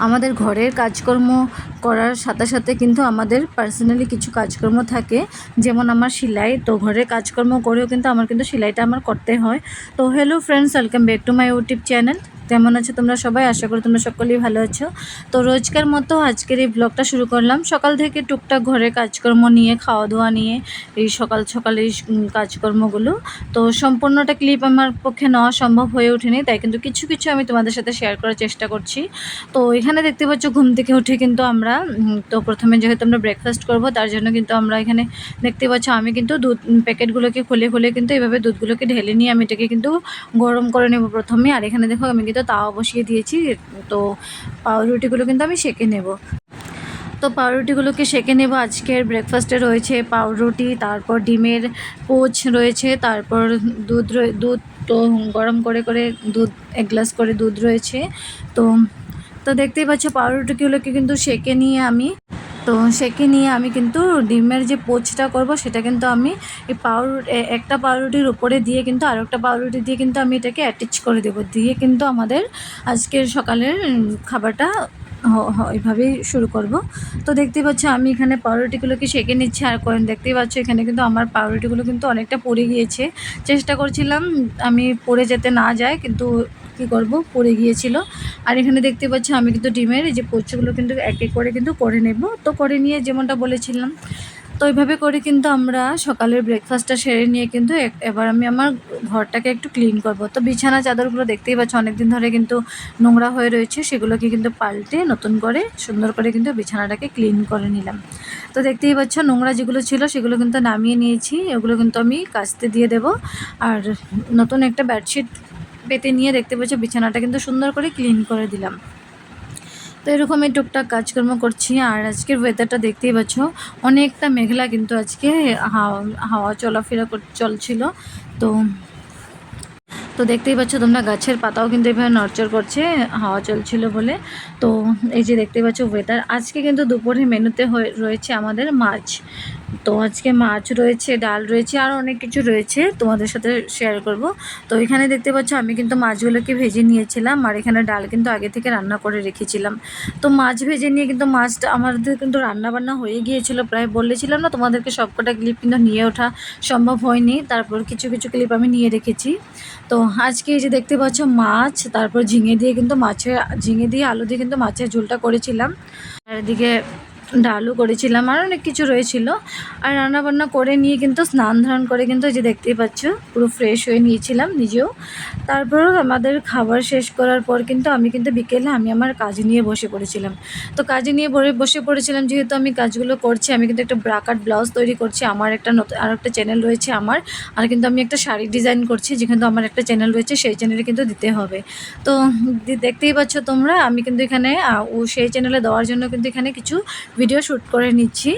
আমাদের ঘরের কাজকর্ম করার সাথে সাথে কিন্তু আমাদের পার্সোনালি কিছু কাজকর্ম থাকে, যেমন আমার সেলাই। তো ঘরের কাজকর্ম করেও কিন্তু আমার সেলাইটা করতে হয়। তো hello friends, welcome back to my YouTube channel. কেমন আছো তোমরা সবাই? আশা করি তোমরা সকলেই ভালো আছো। তো রোজকার মতো আজকের এই ব্লগটা শুরু করলাম। সকাল থেকে টুকটাক ঘরের কাজকর্ম নিয়ে, খাওয়া দাওয়া নিয়ে, এই সকাল সকাল এই কাজকর্মগুলো। তো সম্পূর্ণটা ক্লিপ আমার পক্ষে নেওয়া সম্ভব হয়ে ওঠেনি, তাই কিন্তু কিছু কিছু আমি তোমাদের সাথে শেয়ার করার চেষ্টা করছি। তো এখানে দেখতে পাচ্ছ ঘুম থেকে উঠে কিন্তু আমরা তো প্রথমে যেহেতু আমরা ব্রেকফাস্ট করব, তার জন্য কিন্তু আমরা এখানে দেখতে পাচ্ছ আমি কিন্তু দুধ প্যাকেটগুলোকে খুলে খুলে কিন্তু এভাবে দুধগুলোকে ঢেলে নিয়ে আমি এটাকে কিন্তু গরম করে নেব প্রথমে। আর এখানে দেখো আমি কিন্তু তাওয়া বসিয়ে দিয়েছি। তো পাউরুটিগুলো কিন্তু আমি সেঁকে নেব। তো পাউরুটিগুলোকে সেঁকে নেব। আজকের ব্রেকফাস্টে রয়েছে পাউরুটি, তারপর ডিমের পোচ রয়েছে, তারপর দুধ তো গরম করে করে দুধ 1 গ্লাস করে দুধ রয়েছে। তো তো দেখতেই পাচ্ছ পাউরুটিগুলোকে কিন্তু সেঁকে নিয়ে আমি কিন্তু ডিমের যে পোচটা করব সেটা কিন্তু আমি এই একটা পাউরুটির উপরে দিয়ে কিন্তু আরেকটা পাউরুটি দিয়ে কিন্তু আমি এটাকে অ্যাটাচ করে দেবো, দিয়ে কিন্তু আমাদের আজকের সকালের খাবারটা এইভাবেই শুরু করব। তো দেখতেই পাচ্ছ আমি এখানে পাউরুটিগুলোকে সেঁকে নিচ্ছি। আর দেখতেই পাচ্ছ এখানে কিন্তু আমার পাউরুটিগুলো কিন্তু অনেকটা পুড়ে গিয়েছে। চেষ্টা করছিলাম আমি পুড়ে যেতে না যায়, কিন্তু কী করব, পুড়ে গিয়েছিল। আর এখানে দেখতে পাচ্ছ আমি কিন্তু ডিমের এই যে পোচগুলো কিন্তু এক এক করে কিন্তু করে নেব। তো করে নিয়ে যেমনটা বলেছিলাম, তো এইভাবে করে কিন্তু আমরা সকালের ব্রেকফাস্টটা সেরে নিয়ে কিন্তু এবার আমি আমার ঘরটাকে একটু ক্লিন করব। তো বিছানা চাদরগুলো দেখতেই পাচ্ছ অনেকদিন ধরে কিন্তু নোংরা হয়ে রয়েছে, সেগুলোকে কিন্তু পাল্টে নতুন করে সুন্দর করে কিন্তু বিছানাটাকে ক্লিন করে নিলাম। তো দেখতেই পাচ্ছ নোংরা যেগুলো ছিল সেগুলো কিন্তু নামিয়ে নিয়েছি, এগুলো কিন্তু আমি কাচতে দিয়ে দেব। আর নতুন একটা বেডশিট পেতে নিয়ে দেখতে পাচ্ছ বিছানাটা কিন্তু সুন্দর করে ক্লিন করে দিলাম। তো এরকমই টুকটাক কাজকর্ম করছি। আর আজকের ওয়েদারটা দেখতেই পাচ্ছ অনেকটা মেঘলা, কিন্তু আজকে হাওয়া চলাফেরা চলছিল। তো তো দেখতেই পাচ্ছ তোমরা গাছের পাতাও কিন্তু এভাবে নড়চড় করছে হাওয়া চলছিল বলে। তো এই যে দেখতেই পাচ্ছ ওয়েদার। আজকে কিন্তু দুপুরে মেনুতে রয়েছে আমাদের মাছ। তো আজকে মাছ রয়েছে, ডাল রয়েছে, আর অনেক কিছু রয়েছে, তোমাদের সাথে শেয়ার করব। তো এখানে দেখতে পাচ্ছ আমি কিন্তু মাছগুলোকে ভেজে নিয়েছিলাম, আর এখানে ডাল কিন্তু আগে থেকে রান্না করে রেখেছিলাম। তো মাছ ভেজে নিয়ে কিন্তু মাছটা আমাদের কিন্তু রান্নাবান্না হয়ে গিয়েছিল প্রায়। বলেছিলাম না তোমাদেরকে, সবকটা ক্লিপ কিন্তু নিয়ে ওঠা সম্ভব হয়নি, তারপর কিছু কিছু ক্লিপ আমি নিয়ে রেখেছি। তো আজকে এই যে দেখতে পাচ্ছ মাছ, তারপর ঝিঙে দিয়ে আলু দিয়ে কিন্তু মাছের ঝোলটা করেছিলাম। আর এদিকে ডালও করেছিলাম, আর অনেক কিছু রয়েছিল। আর রান্নাবান্না করে নিয়ে কিন্তু স্নান ধারণ করে কিন্তু যে দেখতেই পাচ্ছ পুরো ফ্রেশ হয়ে নিয়েছিলাম নিজেও। তারপর আমাদের খাবার শেষ করার পর কিন্তু আমি কিন্তু বিকেলে আমার কাজ নিয়ে বসে পড়েছিলাম। তো কাজে নিয়ে বসে পড়েছিলাম যেহেতু আমি কাজগুলো করছি। আমি কিন্তু একটা ব্রাকাট ব্লাউজ তৈরি করছি, আমার একটা আর একটা চ্যানেল রয়েছে আমার। আর কিন্তু আমি একটা শাড়ি ডিজাইন করছি, যেখানে আমার একটা চ্যানেল রয়েছে, সেই চ্যানেলে কিন্তু দিতে হবে। তো দেখতেই পাচ্ছ তোমরা আমি কিন্তু এখানে সেই চ্যানেলে দেওয়ার জন্য কিন্তু এখানে কিছু ভিডিও শ্যুট করে নিচ্ছি।